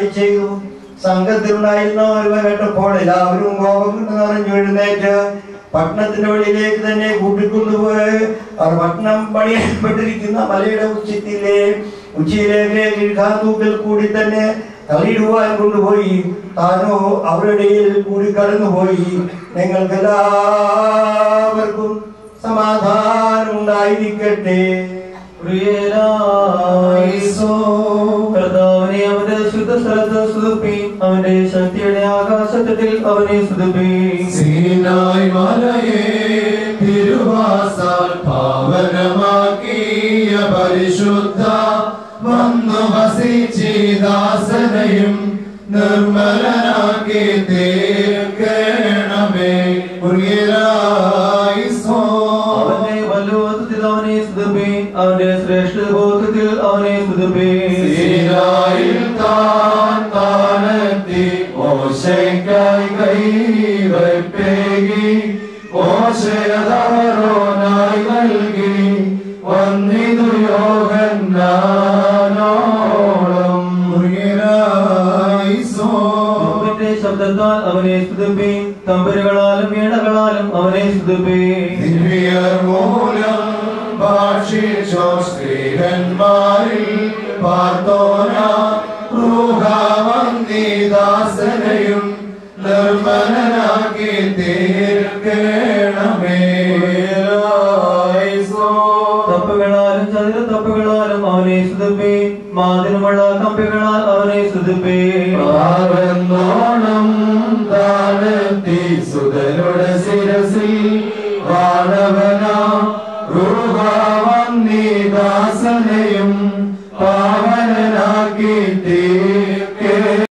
അരുളി ചെയ്തു. സംഘത്തിലുണ്ടായിരുന്ന ഒരുവ കേട്ടപ്പോൾ എല്ലാവരും കോപം കൊണ്ട് നിറഞ്ഞു എഴുന്നേറ്റ് പട്ടണത്തിന്റെ വെളിയിലേക്ക് തന്നെ കൂട്ടിക്കൊണ്ടുപോയി അവർ പട്ടണം പണിയപ്പെട്ടിരിക്കുന്ന മലയുടെ ഉച്ചിയിലേക്ക് കീഴ്ക്കാത്തൂക്കിൽ കൂടി തന്നെ തള്ളിയിടുവാൻ കൊണ്ടുപോയി. താനോ അവരുടെ കൂടി കടന്നുപോയി. നിങ്ങൾക്കെല്ലാവർക്കും സമാധാനം ഉണ്ടായിരിക്കട്ടെ. കർത്താവിനെ അവന്റെ ശുദ്ധ സ്ഥലത്ത് സ്തുതിപ്പീൻ. അവന്റെ ശക്തിയുടെ ആകാശത്തിൽ അവനെ സ്തുതിപ്പീൻ. സീനായ് മലയെ തിരുവാസാൽ പാവനമാക്കിയ പരിശുദ്ധ വന്നു വസിച്ചിദാസനെയും നിർമ്മലനാക്കി തീർക്കണമേ. അവന്റെ വല്ലോകത്തിൽ അവനെ സ്തുതിപ്പീൻ. അവന്റെ ശ്രേഷ്ഠ ബോധത്തിൽ അവനെ സ്തുതിപ്പീൻ. സീനായിൽ താൻ താനെത്തി മോശയ്ക്കായി കൈവയ്പേകി മോശയതാരോനായി നൽകി വന്നിതു യോഹന്നാനോളം. ശബ്ദത്താൽ അവനെ സ്തുതിപ്പീൻ. തമ്പുരുകളാലും വീണകളാലും അവനെ സ്തുതിപ്പീൻ. ദിവ്യർ മൂലം ഭാഷിച്ചോ സ്ത്രീഹന്മാരിൽ പാർത്തോന റൂഹാവന്ദിദാസനെയും നിർമ്മലനാക്കി തീർക്കണമേ. തപ്പുകളാലും ചതുര തപ്പുകളാലും അവനെ സ്തുതിപ്പീൻ. മാതിനുമുള്ള കമ്പികളാൽ അവനെ സ്തുതിപ്പീൻ.